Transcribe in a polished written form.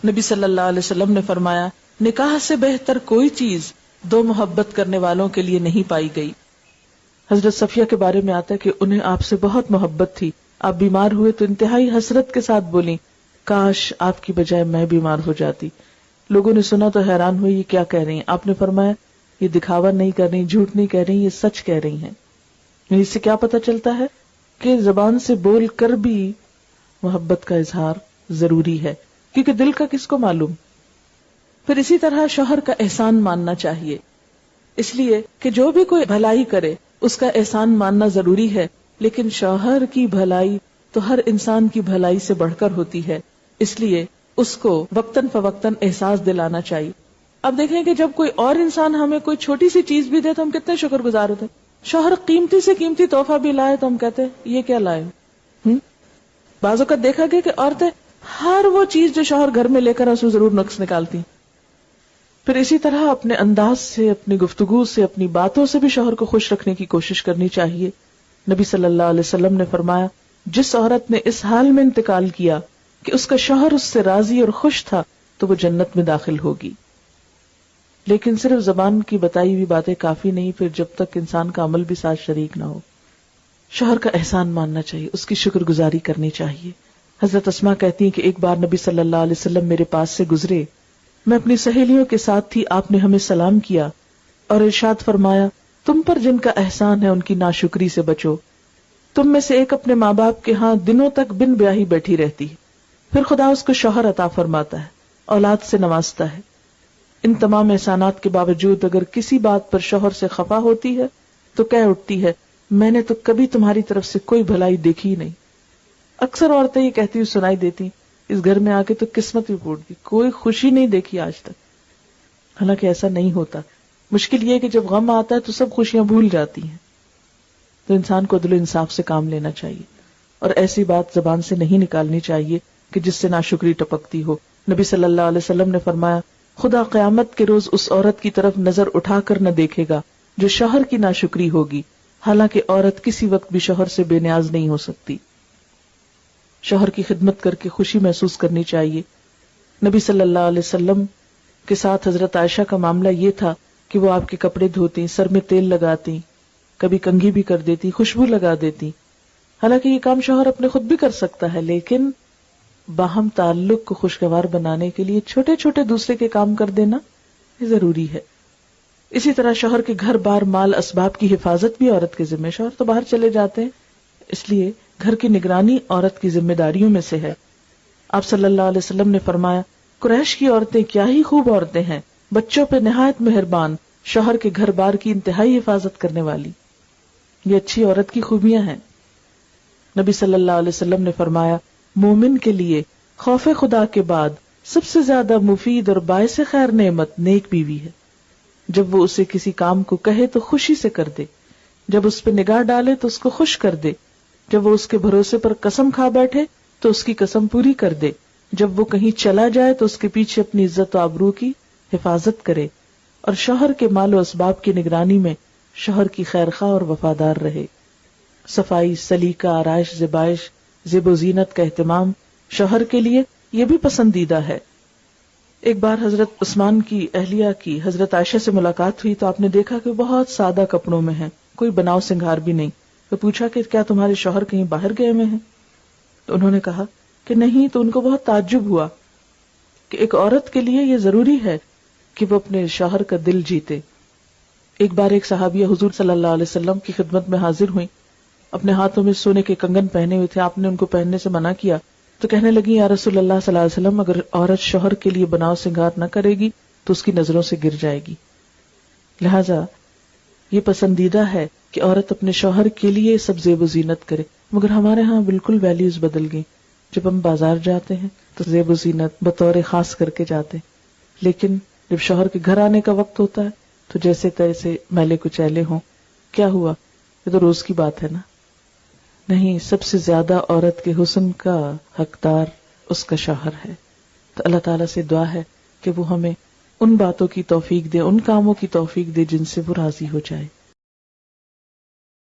نبی صلی اللہ علیہ وسلم نے فرمایا نکاح سے بہتر کوئی چیز دو محبت کرنے والوں کے لیے نہیں پائی گئی. حضرت صفیہ کے بارے میں آتا ہے کہ انہیں آپ سے بہت محبت تھی. آپ بیمار ہوئے تو انتہائی حسرت کے ساتھ بولی کاش آپ کی بجائے میں بیمار ہو جاتی. لوگوں نے سنا تو حیران ہوئی یہ کیا کہہ رہی ہیں. آپ نے فرمایا یہ دکھاوا نہیں کر رہی, جھوٹ نہیں کہہ رہی, یہ سچ کہہ رہی ہیں. اس سے کیا پتہ چلتا ہے کہ زبان سے بول کر بھی محبت کا اظہار ضروری ہے, کیونکہ دل کا کس کو معلوم. پھر اسی طرح شوہر کا احسان ماننا چاہیے, اس لیے کہ جو بھی کوئی بھلائی کرے اس کا احسان ماننا ضروری ہے, لیکن شوہر کی بھلائی تو ہر انسان کی بھلائی سے بڑھ کر ہوتی ہے, اس لیے اس کو وقتاً فوقتاً احساس دلانا چاہیے. اب دیکھیں کہ جب کوئی اور انسان ہمیں کوئی چھوٹی سی چیز بھی دے تو ہم کتنے شکر گزار ہوتے ہیں. شوہر قیمتی سے قیمتی تحفہ بھی لائے تو ہم کہتے ہیں یہ کیا لائے. بعض اوقات دیکھا گیا کہ عورتیں ہر وہ چیز جو شوہر گھر میں لے کر اس میں ضرور نقص نکالتی. پھر اسی طرح اپنے انداز سے, اپنی گفتگو سے, اپنی باتوں سے بھی شوہر کو خوش رکھنے کی کوشش کرنی چاہیے. نبی صلی اللہ علیہ وسلم نے فرمایا جس عورت نے اس حال میں انتقال کیا کہ اس کا شوہر اس سے راضی اور خوش تھا تو وہ جنت میں داخل ہوگی. لیکن صرف زبان کی بتائی ہوئی باتیں کافی نہیں, پھر جب تک انسان کا عمل بھی ساتھ شریک نہ ہو. شوہر کا احسان ماننا چاہیے, اس کی شکر گزاری کرنی چاہیے. حضرت اسماء کہتی ہیں کہ ایک بار نبی صلی اللہ علیہ وسلم میرے پاس سے گزرے, میں اپنی سہیلیوں کے ساتھ تھی, آپ نے ہمیں سلام کیا اور ارشاد فرمایا تم پر جن کا احسان ہے ان کی ناشکری سے بچو. تم میں سے ایک اپنے ماں باپ کے ہاں دنوں تک بن بیاہی بیٹھی رہتی ہے, پھر خدا اس کو شوہر عطا فرماتا ہے, اولاد سے نوازتا ہے. ان تمام احسانات کے باوجود اگر کسی بات پر شوہر سے خفا ہوتی ہے تو کہہ اٹھتی ہے میں نے تو کبھی تمہاری طرف سے کوئی بھلائی دیکھی نہیں. اکثر عورتیں یہ کہتی ہوئی سنائی دیتی اس گھر میں آ کے تو قسمت بھی پھوٹ گئی, کوئی خوشی نہیں دیکھی آج تک. حالانکہ ایسا نہیں ہوتا. مشکل یہ ہے کہ جب غم آتا ہے تو سب خوشیاں بھول جاتی ہیں. تو انسان کو عدل و انصاف سے کام لینا چاہیے اور ایسی بات زبان سے نہیں نکالنی چاہیے کہ جس سے ناشکری ٹپکتی ہو. نبی صلی اللہ علیہ وسلم نے فرمایا خدا قیامت کے روز اس عورت کی طرف نظر اٹھا کر نہ دیکھے گا جو شوہر کی ناشکری ہوگی, حالانکہ عورت کسی وقت بھی شوہر سے بے نیاز نہیں ہو سکتی. شوہر کی خدمت کر کے خوشی محسوس کرنی چاہیے. نبی صلی اللہ علیہ وسلم کے ساتھ حضرت عائشہ کا معاملہ یہ تھا کہ وہ آپ کے کپڑے دھوتی, سر میں تیل لگاتی, کبھی کنگھی بھی کر دیتی, خوشبو لگا دیتی. حالانکہ یہ کام شوہر اپنے خود بھی کر سکتا ہے, لیکن باہم تعلق کو خوشگوار بنانے کے لیے چھوٹے چھوٹے دوسرے کے کام کر دینا یہ ضروری ہے. اسی طرح شوہر کے گھر بار مال اسباب کی حفاظت بھی عورت کے ذمہ. شوہر تو باہر چلے جاتے ہیں, اس لیے گھر کی نگرانی عورت کی ذمہ داریوں میں سے ہے. آپ صلی اللہ علیہ وسلم نے فرمایا قریش کی عورتیں کیا ہی خوب عورتیں ہیں, بچوں پہ نہایت مہربان, شوہر کے گھر بار کی انتہائی حفاظت کرنے والی. یہ اچھی عورت کی خوبیاں ہیں. نبی صلی اللہ علیہ وسلم نے فرمایا مومن کے لیے خوف خدا کے بعد سب سے زیادہ مفید اور باعث خیر نعمت نیک بیوی ہے. جب وہ اسے کسی کام کو کہے تو خوشی سے کر دے, جب اس پہ نگاہ ڈالے تو اس کو خوش کر دے, جب وہ اس کے بھروسے پر قسم کھا بیٹھے تو اس کی قسم پوری کر دے, جب وہ کہیں چلا جائے تو اس کے پیچھے اپنی عزت و آبرو کی حفاظت کرے, اور شوہر کے مال و اسباب کی نگرانی میں شوہر کی خیرخواہ اور وفادار رہے. صفائی, سلیقہ, آرائش, زیبائش, زیب و زینت کا اہتمام شوہر کے لیے یہ بھی پسندیدہ ہے. ایک بار حضرت عثمان کی اہلیہ کی حضرت عائشہ سے ملاقات ہوئی تو آپ نے دیکھا کہ بہت سادہ کپڑوں میں ہیں, کوئی بناؤ سنگھار بھی نہیں. تو پوچھا کہ کیا تمہارے شوہر کہیں باہر گئے ہوئے ہیں؟ تو انہوں نے کہا کہ نہیں. تو ان کو بہت تعجب ہوا کہ ایک عورت کے لیے یہ ضروری ہے کہ وہ اپنے شوہر کا دل جیتے. ایک بار ایک صحابیہ حضور صلی اللہ علیہ وسلم کی خدمت میں حاضر ہوئی, اپنے ہاتھوں میں سونے کے کنگن پہنے ہوئے تھے. آپ نے ان کو پہننے سے منع کیا تو کہنے لگی یا رسول اللہ صلی اللہ علیہ وسلم اگر عورت شوہر کے لیے بناؤ سنگار نہ کرے گی تو اس کی نظروں سے گر جائے گی. لہذا یہ پسندیدہ ہے کہ عورت اپنے شوہر کے لیے سب زیب و زینت کرے. مگر ہمارے ہاں بالکل ویلیوز بدل گئی. جب ہم بازار جاتے ہیں تو زیب و زینت بطور خاص کر کے جاتے ہیں, لیکن جب شوہر کے گھر آنے کا وقت ہوتا ہے تو جیسے تیسے میلے کچیلے ہوں. کیا ہوا, یہ تو روز کی بات ہے نا. نہیں, سب سے زیادہ عورت کے حسن کا حقدار اس کا شوہر ہے. تو اللہ تعالیٰ سے دعا ہے کہ وہ ہمیں ان باتوں کی توفیق دے, ان کاموں کی توفیق دے جن سے وہ راضی ہو جائے.